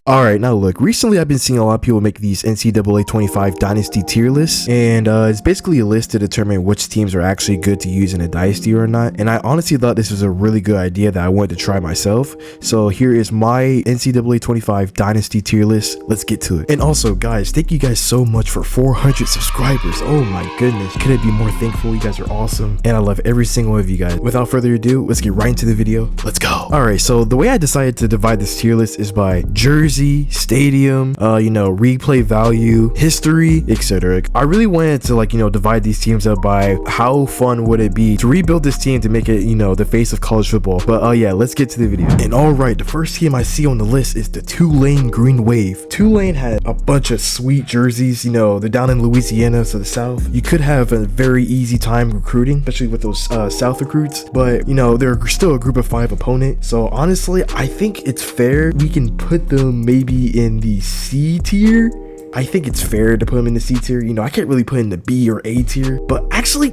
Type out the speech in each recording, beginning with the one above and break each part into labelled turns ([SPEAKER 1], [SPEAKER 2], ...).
[SPEAKER 1] Alright, now look, recently I've been seeing a lot of people make these NCAA 25 Dynasty tier lists, and it's basically a list to determine which teams are actually good to use in a Dynasty or not, and I honestly thought this was a really good idea that I wanted to try myself. So here is my NCAA 25 Dynasty tier list. Let's get to it. And also, guys, thank you guys so much for 400 subscribers. Oh my goodness, couldn't be more thankful. You guys are awesome, and I love every single one of you guys. Without further ado, let's get right into the video. Let's go. Alright, so the way I decided to divide this tier list is by jersey, stadium, replay value, history, etc. I really wanted to divide these teams up by how fun would it be to rebuild this team to make it the face of college football. But yeah, let's get to the video. And alright, the first team I see on the list is the Tulane Green Wave. Tulane had a bunch of sweet jerseys. They're down in Louisiana, so the South. You could have a very easy time recruiting, especially with those South recruits, but they're still a group of 5 opponent. So honestly, I think it's fair we can put them maybe in the C tier. I think it's fair to put them in the C tier. I can't really put in the B or A tier, but actually,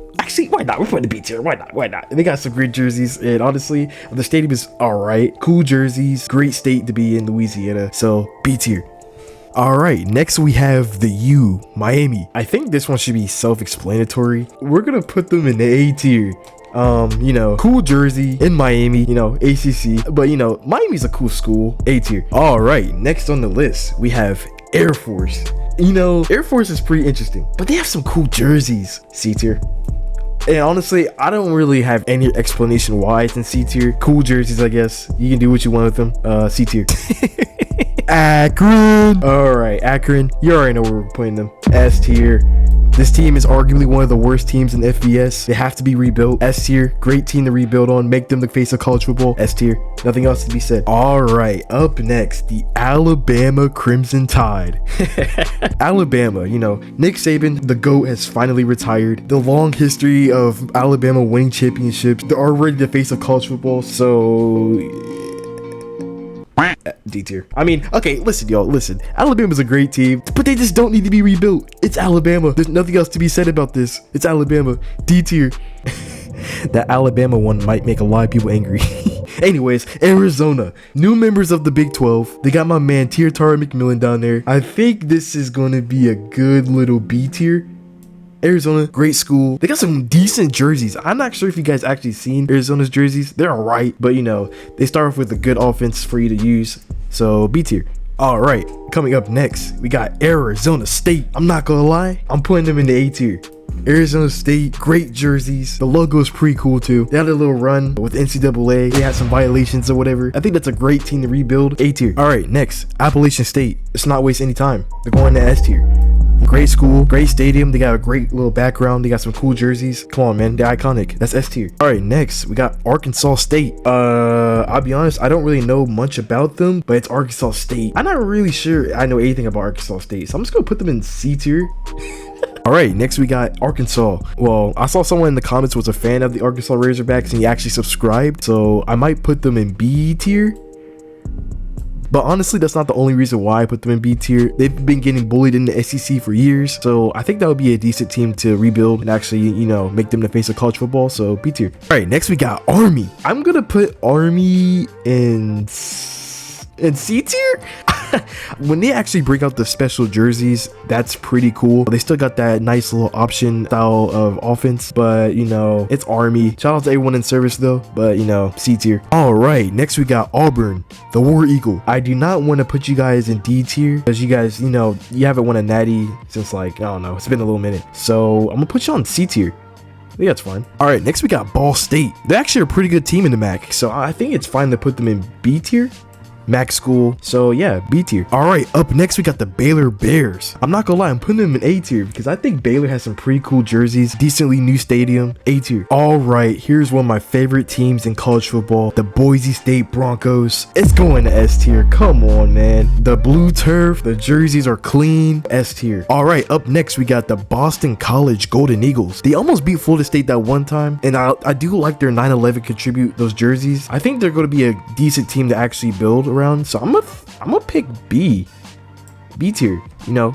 [SPEAKER 1] why not? We're putting the B tier. Why not? They got some great jerseys, and honestly, the stadium is all right. Cool jerseys, great state to be in, Louisiana. So B tier. All right, next we have the U, Miami. I think this one should be self-explanatory. We're gonna put them in the A tier. Cool jersey in Miami, ACC, but Miami's a cool school, A tier. All right, next on the list we have Air Force. Air Force is pretty interesting, but they have some cool jerseys, C tier. And honestly, I don't really have any explanation why it's in C tier. Cool jerseys, I guess. You can do what you want with them. C tier. Akron. All right, Akron. You already know where we're putting them. S tier. This team is arguably one of the worst teams in FBS. They have to be rebuilt. S tier, great team to rebuild on. Make them the face of college football. S tier, nothing else to be said. All right, up next, the Alabama Crimson Tide. Alabama, Nick Saban, the GOAT, has finally retired. The long history of Alabama winning championships. They're already the face of college football, so D tier. I mean, okay, listen, y'all, listen. Alabama's a great team, but they just don't need to be rebuilt. It's Alabama. There's nothing else to be said about this. It's Alabama. D tier. That Alabama one might make a lot of people angry. Anyways, Arizona, new members of the Big 12. They got my man Tara McMillan down there. I think this is going to be a good little B tier. Arizona, great school. They got some decent jerseys. I'm not sure if you guys actually seen Arizona's jerseys. They're all right, but they start off with a good offense for you to use. So B tier. All right, coming up next, we got Arizona State. I'm not gonna lie, I'm putting them in the A tier. Arizona State, great jerseys. The logo is pretty cool too. They had a little run with NCAA. They had some violations or whatever. I think that's a great team to rebuild. A tier. All right, next, Appalachian State. Let's not waste any time. They're going to S tier. Great school, great stadium. They got a great little background. They got some cool jerseys. Come on, man, they're iconic. That's S tier. All right, next we got Arkansas State. I'll be honest, I don't really know much about them, but it's Arkansas State. I'm not really sure I know anything about Arkansas State, so I'm just gonna put them in C tier. All right, next we got Arkansas. Well, I saw someone in the comments was a fan of the Arkansas Razorbacks and he actually subscribed, so I might put them in B tier. But honestly, that's not the only reason why I put them in B tier. They've been getting bullied in the SEC for years, so I think that would be a decent team to rebuild and actually, make them the face of college football, so B tier. All right, next we got Army. I'm gonna put Army in C tier. When they actually bring out the special jerseys, that's pretty cool. They still got that nice little option style of offense, but it's Army. Shout out to everyone in service though, but C tier. All right, next we got Auburn, the War Eagle. I do not want to put you guys in D tier because you guys, you haven't won a natty since I don't know, it's been a little minute. So I'm gonna put you on C tier. I think that's fine. All right, next we got Ball State. They're actually a pretty good team in the MAC, so I think it's fine to put them in B tier. MAC school, so yeah, B tier. All right, up next we got the Baylor Bears. I'm not gonna lie, I'm putting them in A tier because I think Baylor has some pretty cool jerseys, decently new stadium. A tier. All right, here's one of my favorite teams in college football, the Boise State Broncos. It's going to S tier. Come on, man. The blue turf, the jerseys are clean. S tier. All right, up next we got the Boston College Golden Eagles. They almost beat Florida State that one time, and I do like their 9/11 contribute those jerseys. I think they're going to be a decent team to actually build around, so I'm gonna pick B tier.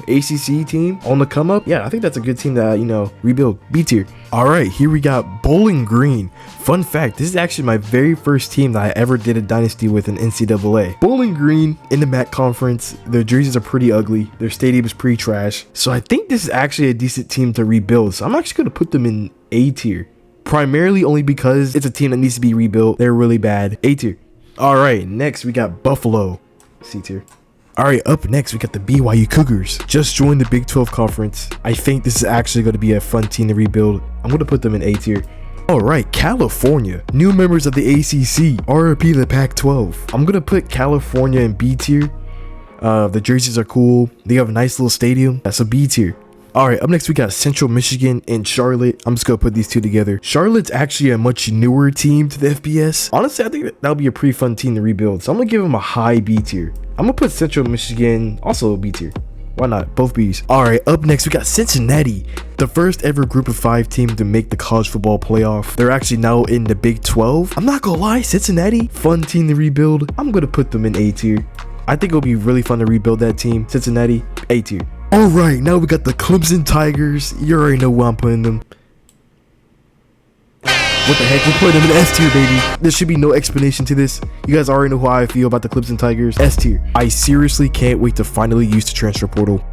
[SPEAKER 1] ACC team on the come up. Yeah, I think that's a good team to rebuild. B tier. All right, here we got Bowling Green. Fun fact, this is actually my very first team that I ever did a dynasty with in NCAA. Bowling Green in the MAC conference. Their jerseys are pretty ugly. Their stadium is pretty trash. So I think this is actually a decent team to rebuild. So I'm actually going to put them in A tier. Primarily only because it's a team that needs to be rebuilt. They're really bad. A tier. All right, next we got Buffalo. C tier. All right, up next, we got the BYU Cougars. Just joined the Big 12 conference. I think this is actually going to be a fun team to rebuild. I'm going to put them in A tier. All right, California. New members of the ACC. RIP the Pac-12. I'm going to put California in B tier. The jerseys are cool. They have a nice little stadium. That's a B tier. All right, up next, we got Central Michigan and Charlotte. I'm just going to put these two together. Charlotte's actually a much newer team to the FBS. Honestly, I think that'll be a pretty fun team to rebuild. So I'm going to give them a high B tier. I'm going to put Central Michigan also B tier. Why not? Both B's. All right, up next, we got Cincinnati. The first ever group of 5 team to make the college football playoff. They're actually now in the Big 12. I'm not going to lie, Cincinnati, fun team to rebuild. I'm going to put them in A tier. I think it'll be really fun to rebuild that team. Cincinnati, A tier. All right, now we got the Clemson Tigers. You already know where I'm putting them. What the heck? We're putting them in S tier, baby. There should be no explanation to this. You guys already know how I feel about the Clemson Tigers. S tier. I seriously can't wait to finally use the transfer portal.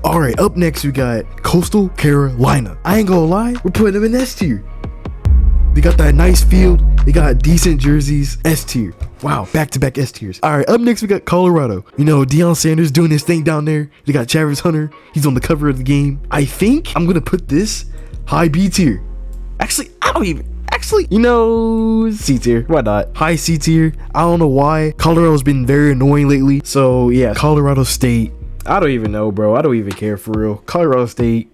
[SPEAKER 1] All right, up next we got Coastal Carolina. I ain't gonna lie, we're putting them in S tier. They got that nice field. They got decent jerseys. S tier. Wow, back-to-back S tiers. All right, up next we got Colorado. You know, Deion Sanders doing his thing down there. They got Travis Hunter. He's on the cover of the game. I think I'm gonna put this high B tier. Actually, you know, C tier. Why not? High C tier. I don't know why. Colorado's been very annoying lately. So yeah, Colorado State. I don't even know, bro. I don't even care for real. Colorado State.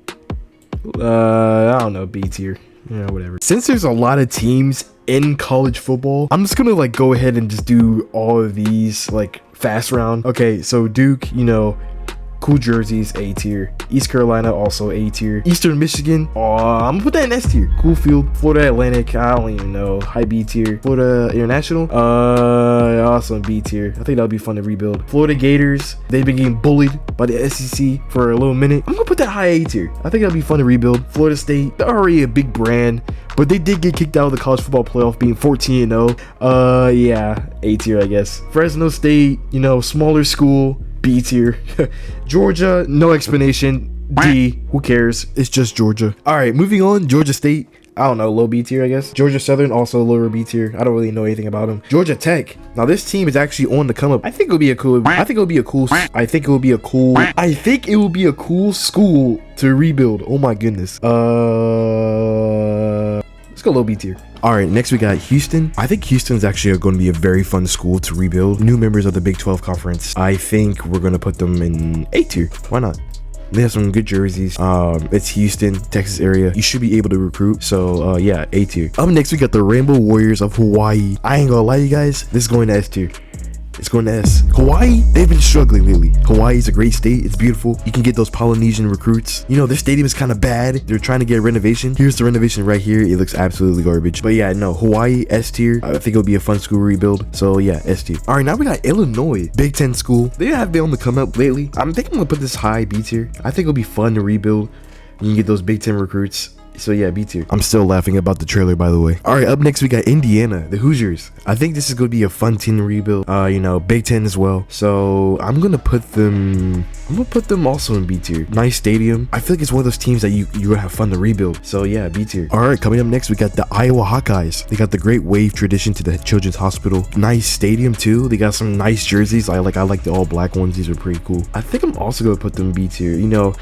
[SPEAKER 1] I don't know, B tier. Yeah, whatever. Since there's a lot of teams in college football, I'm just gonna like go ahead and just do all of these like fast round. Okay, so Duke, you know, cool jerseys, A tier. East Carolina, also A tier. Eastern Michigan, I'm gonna put that in S tier. Cool field. Florida Atlantic, I don't even know, high B tier. Florida International, also in B tier. I think that'll be fun to rebuild. Florida Gators, they've been getting bullied by the SEC for a little minute. I'm gonna put that high A tier. I think that'll be fun to rebuild. Florida State, they're already a big brand, but they did get kicked out of the college football playoff being 14-0. Yeah, A tier, I guess. Fresno State, you know, smaller school, B tier. Georgia, no explanation. D, who cares? It's just Georgia. All right, moving on. Georgia State, I don't know, low B tier, I guess. Georgia Southern, also lower B tier. I don't really know anything about them. Georgia Tech. Now this team is actually on the come up. I think it will be a cool school to rebuild. Oh my goodness. Let's go low B tier. All right, next we got Houston. I think Houston's actually going to be a very fun school to rebuild. New members of the Big 12 conference. I think we're going to put them in A tier. Why not? They have some good jerseys. It's Houston, Texas area. You should be able to recruit. So yeah, A tier. Up next, we got the Rainbow Warriors of Hawaii. I ain't gonna lie, you guys. This is going to S tier. It's going to S. Hawaii, they've been struggling lately. Hawaii is a great state. It's beautiful. You can get those Polynesian recruits. You know, their stadium is kind of bad. They're trying to get a renovation. Here's the renovation right here. It looks absolutely garbage. But yeah, no, Hawaii, S tier. I think it'll be a fun school rebuild. So yeah, S tier. All right, now we got Illinois. Big Ten school. They have been on the come up lately. I'm thinking I'm going to put this high B tier. I think it'll be fun to rebuild. You can get those Big Ten recruits. So yeah, B tier. I'm still laughing about the trailer, by the way. All right, up next we got Indiana, the Hoosiers. I think this is going to be a fun team to rebuild. You know, Big Ten as well. So I'm gonna put them also in B tier. Nice stadium. I feel like it's one of those teams that you would have fun to rebuild. So yeah, B tier. All right, coming up next we got the Iowa Hawkeyes. They got the great wave tradition to the Children's Hospital. Nice stadium too. They got some nice jerseys. I like the all black ones. These are pretty cool. I think I'm also gonna put them B tier. You know,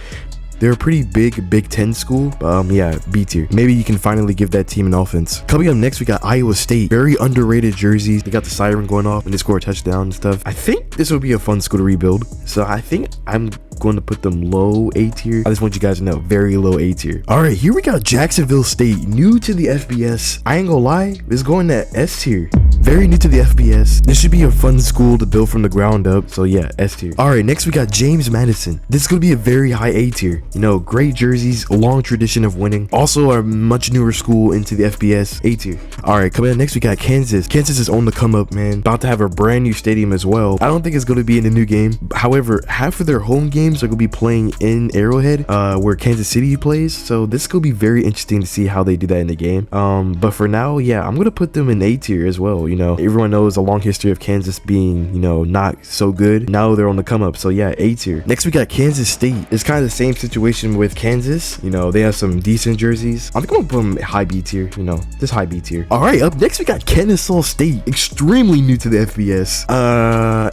[SPEAKER 1] they're a pretty big Big Ten school. Yeah, B tier. Maybe you can finally give that team an offense. Coming up next, we got Iowa State. Very underrated jerseys. They got the siren going off and they score a touchdown and stuff. I think this will be a fun school to rebuild. So I think I'm going to put them low A tier. I just want you guys to know, very low A tier. All right, here we got Jacksonville State, new to the FBS. I ain't gonna lie, it's going to S tier. Very new to the FBS. This should be a fun school to build from the ground up. So yeah, S tier. All right, next we got James Madison. This is gonna be a very high A tier. You know, great jerseys, a long tradition of winning. Also a much newer school into the FBS. A tier. All right, coming up next we got Kansas. Kansas is on the come up, man. About to have a brand new stadium as well. I don't think it's gonna be in the new game. However, half of their home games are gonna be playing in Arrowhead, where Kansas City plays. So this is gonna be very interesting to see how they do that in the game. But for now, yeah, I'm gonna put them in A tier as well. You know, everyone knows a long history of Kansas being, you know, not so good. Now they're on the come up. So yeah, A tier. Next we got Kansas State. It's kind of the same situation with Kansas. You know, they have some decent jerseys. I'm gonna put them high B tier. You know, this high B tier. All right, up next we got Kennesaw State. Extremely new to the FBS.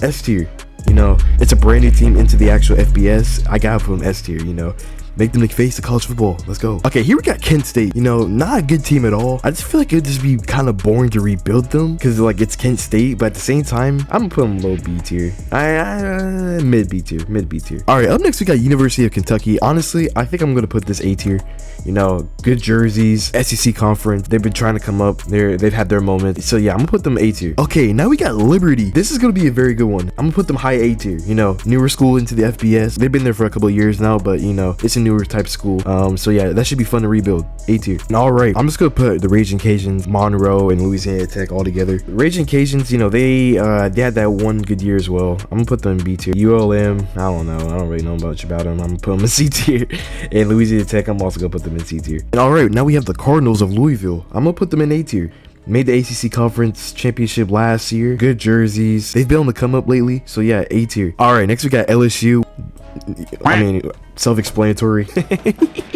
[SPEAKER 1] S tier. You know, it's a brand new team into the actual FBS. I gotta put them S tier. You know, make them the face of college football. Let's go. Okay, here we got Kent State. You know, not a good team at all. I just feel like it'd just be kind of boring to rebuild them because like it's Kent State, but at the same time, I'm gonna put them low B tier. Mid B tier. Mid B tier. All right, up next we got University of Kentucky. Honestly, I think I'm gonna put this A tier. You know, good jerseys, SEC conference. They've been trying to come up. They've had their moment. So yeah, I'm gonna put them A tier. Okay, now we got Liberty. This is gonna be a very good one. I'm gonna put them high A tier. You know, newer school into the FBS. They've been there for a couple of years now, but you know, it's a newer type school. So yeah, that should be fun to rebuild. A tier. And all right, I'm just gonna put the Raging Cajuns, Monroe, and Louisiana Tech all together. The Raging Cajuns, you know, they had that one good year as well. I'm gonna put them in B tier. ULM, I don't know. I don't really know much about them. I'm gonna put them in C tier. And Louisiana Tech, I'm also gonna put them in C tier. And all right, now we have the Cardinals of Louisville. I'm gonna put them in A tier. Made the ACC Conference Championship last year. Good jerseys. They've been on the come up lately. So yeah, A tier. All right, next we got LSU. I mean, self-explanatory.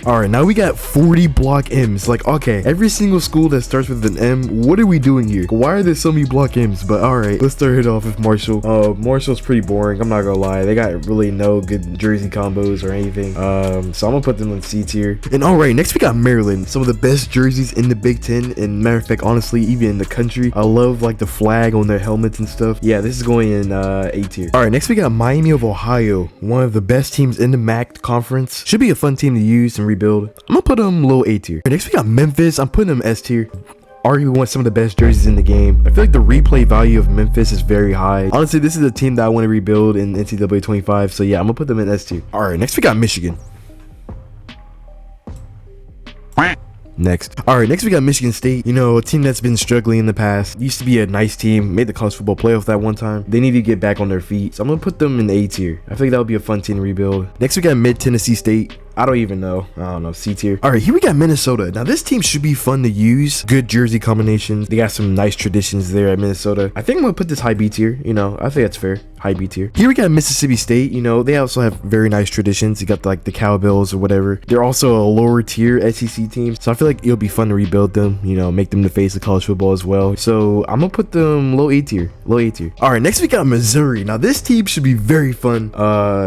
[SPEAKER 1] All right, now we got 40 block M's. Like, okay, every single school that starts with an M, what are we doing here? Why are there so many block M's? But all right, let's start it off with Marshall. Marshall's pretty boring, I'm not gonna lie. They got really no good jersey combos or anything. So I'm gonna put them in C tier. And all right, next we got Maryland. Some of the best jerseys in the Big Ten, and matter of fact, honestly, even in the country. I love like the flag on their helmets and stuff. Yeah, this is going in A tier. All right, next we got Miami of Ohio, one of the best teams in the MAC conference. Should be a fun team to use and rebuild. I'm gonna put them low A tier. Next we got Memphis. I'm putting them S tier. Arguably one of some of the best jerseys in the game. I feel like the replay value of Memphis is very high. Honestly, this is a team that I want to rebuild in NCAA 25. So yeah, I'm gonna put them in S tier. All right, next we got Michigan. Next. All right, next we got Michigan State. You know, a team that's been struggling in the past. Used to be a nice team, made the college football playoff that one time. They need to get back on their feet. So I'm gonna put them in A tier. I think that would be a fun team to rebuild. Next we got Mid Tennessee State. I don't even know. I don't know. C tier. All right, here we got Minnesota. Now this team should be fun to use. Good jersey combinations. They got some nice traditions there at Minnesota. I think I'm gonna put this high B tier. You know, I think that's fair. High B tier. Here we got Mississippi State. You know, they also have very nice traditions. You got like the Cowbells or whatever. They're also a lower tier SEC team. So I feel like it'll be fun to rebuild them. You know, make them the face of college football as well. So I'm gonna put them low A tier. Low A tier. All right, next we got Missouri. Now this team should be very fun.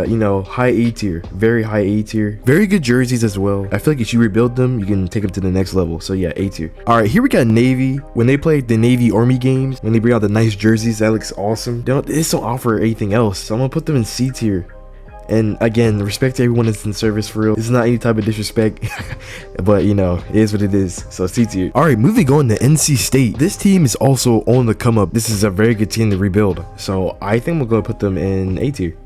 [SPEAKER 1] You know, high A tier. Very high A tier. Very good jerseys as well. I feel like if you rebuild them, you can take them to the next level. So yeah, A tier. All right, here we got Navy. When they play the Navy Army games, when they bring out the nice jerseys, that looks awesome. They just don't offer anything else. So I'm gonna put them in C tier. And again, respect to everyone that's in service for real. This is not any type of disrespect, but you know, it is what it is. So C tier. All right, moving on to NC State. This team is also on the come up. This is a very good team to rebuild. So I think we'll go put them in A tier.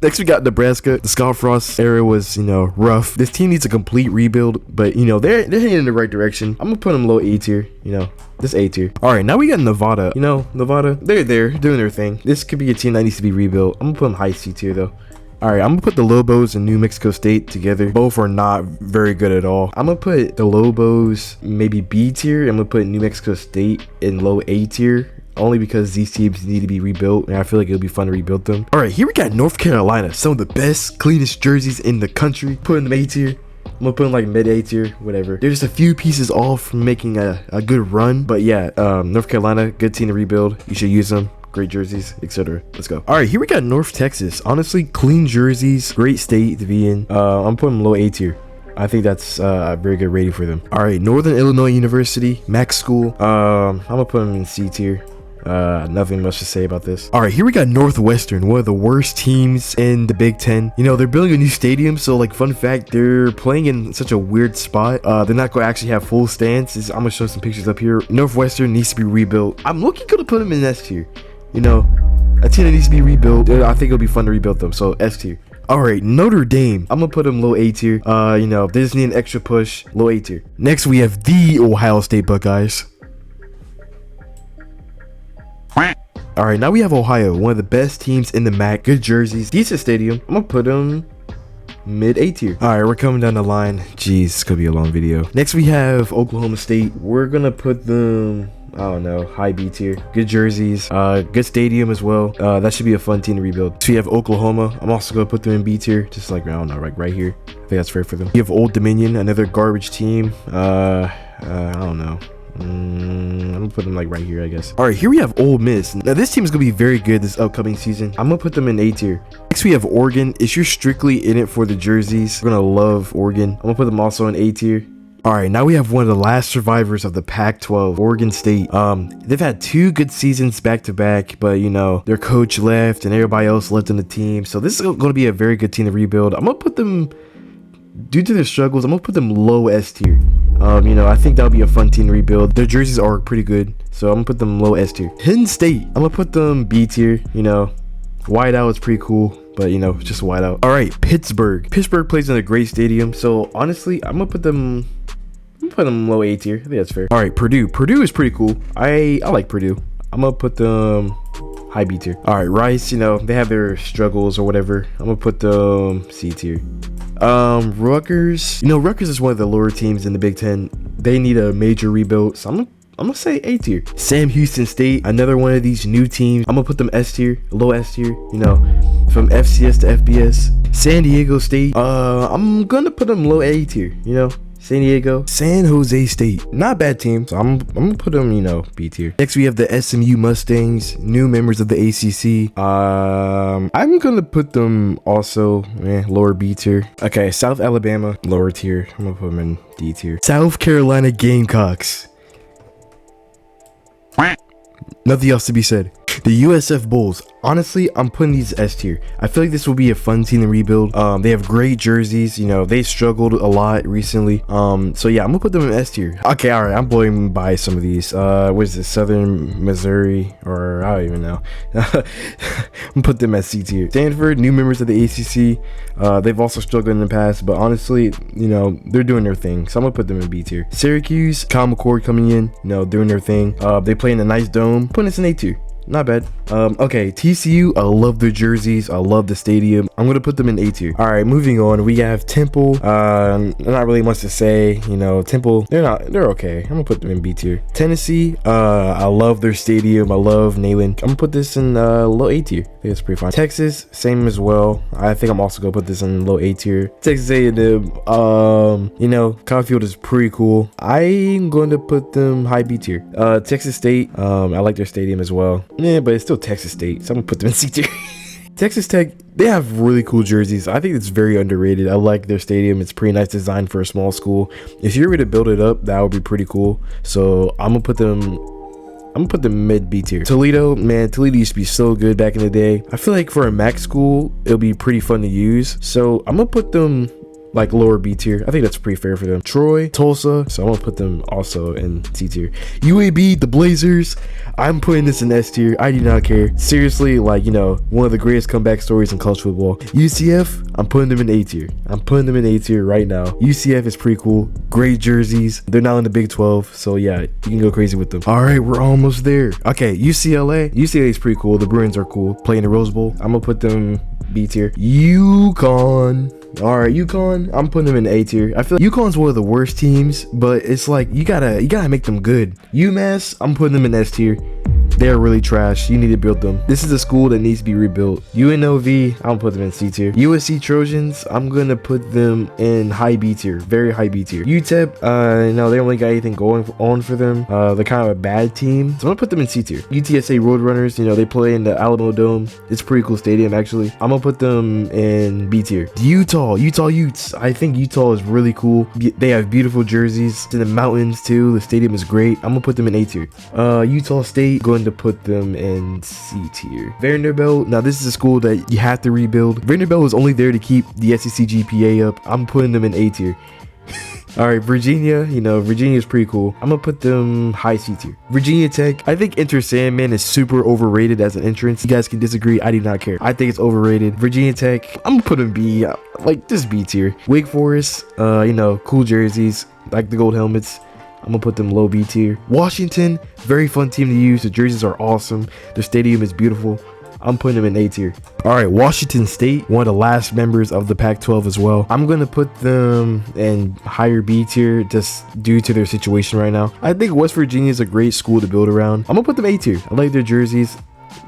[SPEAKER 1] Next we got Nebraska. The Scott Frost era was, you know, rough. This team needs a complete rebuild, but you know, they're heading in the right direction. I'm gonna put them low A tier, you know, this A tier. All right, now we got Nevada. You know, Nevada, they're doing their thing. This could be a team that needs to be rebuilt. I'm gonna put them high C tier though. All right, I'm gonna put the Lobos and New Mexico State together. Both are not very good at all. I'm gonna put the Lobos maybe B tier. I'm gonna put New Mexico State in low A tier. Only because these teams need to be rebuilt, and I feel like it'll be fun to rebuild them. All right, here we got North Carolina. Some of the best, cleanest jerseys in the country. Putting them A tier. I'm gonna put them like mid A tier, whatever. They're just a few pieces off from making a good run. But yeah, North Carolina, good team to rebuild. You should use them. Great jerseys, etc. Let's go. All right, here we got North Texas. Honestly, clean jerseys, great state to be in. I'm putting them low A tier. I think that's a very good rating for them. All right, Northern Illinois University, MAC school. I'm gonna put them in C tier. Nothing much to say about this. All right, here we got Northwestern, one of the worst teams in the Big Ten. You know, they're building a new stadium, so like fun fact, they're playing in such a weird spot. They're not going to actually have full stands. I'm gonna show some pictures up here. Northwestern needs to be rebuilt. I'm looking good to put them in S tier. You know, a team that needs to be rebuilt. I think it'll be fun to rebuild them. So S tier. All right, Notre Dame. I'm gonna put them low A tier. You know, they just need an extra push. Low A tier. Next, we have the Ohio State Buckeyes. All right, now we have Ohio, one of the best teams in the MAC. Good jerseys, decent stadium. I'm gonna put them mid A tier. All right, we're coming down the line. Jeez, this could be a long video. Next, we have Oklahoma State. We're gonna put them, I don't know, high B tier. Good jerseys, good stadium as well. That should be a fun team to rebuild. So we have Oklahoma. I'm also gonna put them in B tier, just like, I don't know, right here. I think that's fair for them. You have Old Dominion, another garbage team. I don't know. I'm gonna put them like right here, I guess. All right, here we have Ole Miss. Now this team is gonna be very good this upcoming season. I'm gonna put them in A tier. Next we have Oregon. If you're strictly in it for the jerseys, you're gonna love Oregon. I'm gonna put them also in A tier. All right, now we have one of the last survivors of the Pac-12, Oregon State. They've had 2 good seasons back to back, but you know, their coach left and everybody else left in the team. So this is going to be a very good team to rebuild. I'm gonna put them, due to their struggles, I'm gonna put them low S tier. You know, I think that'll be a fun team to rebuild. Their jerseys are pretty good, so I'm gonna put them low S tier. Penn State, I'm gonna put them B tier. You know, white out is pretty cool, but you know, just white out. All right, Pittsburgh. Pittsburgh plays in a great stadium, so honestly, I'm gonna put them low A tier. I think that's fair. All right, Purdue. Purdue is pretty cool. I like Purdue. I'm gonna put them high B tier. All right, Rice. You know, they have their struggles or whatever. I'm gonna put them C tier. Rutgers. You know, Rutgers is one of the lower teams in the Big Ten. They need a major rebuild, so I'm gonna say A tier. Sam Houston State, another one of these new teams. I'm gonna put them S tier, low S tier. You know, from FCS to FBS. San Diego State. I'm gonna put them low A tier. You know. San Diego. San Jose State, not a bad team, so I'm gonna put them, you know, B tier. Next we have the SMU Mustangs, new members of the ACC. I'm gonna put them also lower B tier. Okay, South Alabama, lower tier. I'm gonna put them in D tier. South Carolina Gamecocks, nothing else to be said. The USF Bulls, honestly, I'm putting these S tier. I feel like this will be a fun team to rebuild. They have great jerseys. You know, they struggled a lot recently. So yeah, I'm gonna put them in S tier. Okay, all right, I'm blowing by some of these. What is this? Southern Missouri, or I don't even know. I'm gonna put them at C tier. Stanford, new members of the ACC. They've also struggled in the past, but honestly, you know, they're doing their thing. So I'm gonna put them in B tier. Syracuse, Kyle McCord coming in, you know, doing their thing. They play in a nice dome. Putting this in A tier. Not bad. Okay, TCU, I love their jerseys. I love the stadium. I'm gonna put them in A tier. All right, moving on. We have Temple. Not really much to say. You know, Temple, they're okay. I'm gonna put them in B tier. Tennessee, I love their stadium. I love Neyland. I'm gonna put this in low A tier. I think it's pretty fine. Texas, same as well. I think I'm also gonna put this in low A tier. Texas A&M, you know, Caulfield is pretty cool. I'm going to put them high B tier. Texas State, I like their stadium as well. Yeah, but it's still Texas State, so I'm gonna put them in C tier. Texas Tech, they have really cool jerseys. I think it's very underrated. I like their stadium. It's pretty nice design for a small school. If you're ready to build it up, that would be pretty cool. So I'm gonna put them mid B tier. Toledo, man, Toledo used to be so good back in the day. I feel like for a MAC school, it'll be pretty fun to use. So I'm gonna put them like lower B tier. I think that's pretty fair for them. Troy, Tulsa, so I'm gonna put them also in C tier. UAB, the Blazers, I'm putting this in S tier. I do not care. Seriously, like, you know, one of the greatest comeback stories in college football. UCF, I'm putting them in A tier. I'm putting them in A tier right now. UCF is pretty cool. Great jerseys. They're now in the Big 12, so yeah, you can go crazy with them. All right, we're almost there. Okay, UCLA. UCLA is pretty cool. The Bruins are cool. Playing the Rose Bowl. I'm gonna put them B tier. UConn. All right, UConn, I'm putting them in A tier. I feel like UConn's one of the worst teams, but it's like you gotta make them good. UMass, I'm putting them in S tier. They're really trash. You need to build them. This is a school that needs to be rebuilt. UNLV, I'm gonna put them in C tier. USC Trojans, I'm gonna put them in high B tier, very high B tier. UTEP, no, they don't really got anything going on for them. They're kind of a bad team, so I'm gonna put them in C tier. UTSA Roadrunners, you know, they play in the Alamo Dome. It's a pretty cool stadium, actually. I'm gonna put them in B tier. Utah Utes, I think Utah is really cool. They have beautiful jerseys. It's in the mountains too. The stadium is great. I'm gonna put them in A tier. Utah State, going going to put them in C tier. Vanderbilt, now this is a school that you have to rebuild. Vanderbilt was only there to keep the SEC GPA up. I'm putting them in A tier. All right, Virginia, you know, Virginia's pretty cool. I'm gonna put them high C tier. Virginia Tech, I think Enter Sandman is super overrated as an entrance. You guys can disagree, I do not care. I think it's overrated. Virginia Tech, I'm gonna put them B, like just B tier. Wake Forest, you know, cool jerseys, like the gold helmets. I'm gonna put them low B tier. Washington, very fun team to use. The jerseys are awesome. The stadium is beautiful. I'm putting them in A tier. All right, Washington State, one of the last members of the Pac-12 as well. I'm gonna put them in higher B tier just due to their situation right now. I think West Virginia is a great school to build around. I'm gonna put them A tier. I like their jerseys.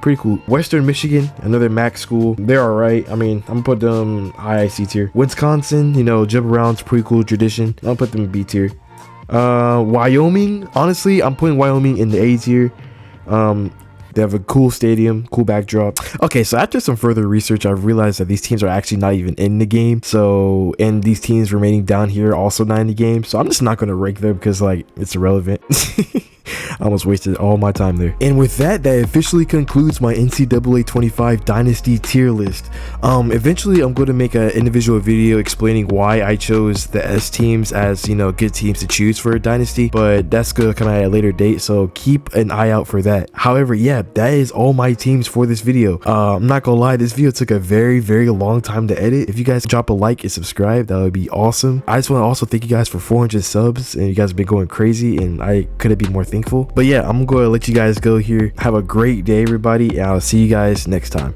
[SPEAKER 1] Pretty cool. Western Michigan, another MAC school. They're all right. I mean, I'm gonna put them high C tier. Wisconsin, you know, jump around's pretty cool tradition. I'll put them in B tier. Wyoming, honestly, I'm putting Wyoming in the A tier. They have a cool stadium, cool backdrop. Okay, so after some further research, I've realized that these teams are actually not even in the game. So, and these teams remaining down here also not in the game. So I'm just not going to rank them because like it's irrelevant. I almost wasted all my time there. And with that, that officially concludes my NCAA 25 Dynasty tier list. Eventually I'm going to make an individual video explaining why I chose the S teams as, you know, good teams to choose for a Dynasty, but that's going to come at a later date, so keep an eye out for that. However, yeah, that is all my teams for this video. I'm not gonna lie, this video took a very long time to edit. If you guys drop a like and subscribe, that would be awesome. I just want to also thank you guys for 400 subs, and you guys have been going crazy, and I couldn't be more thankful. But yeah, I'm going to let you guys go here. Have a great day, everybody, and I'll see you guys next time.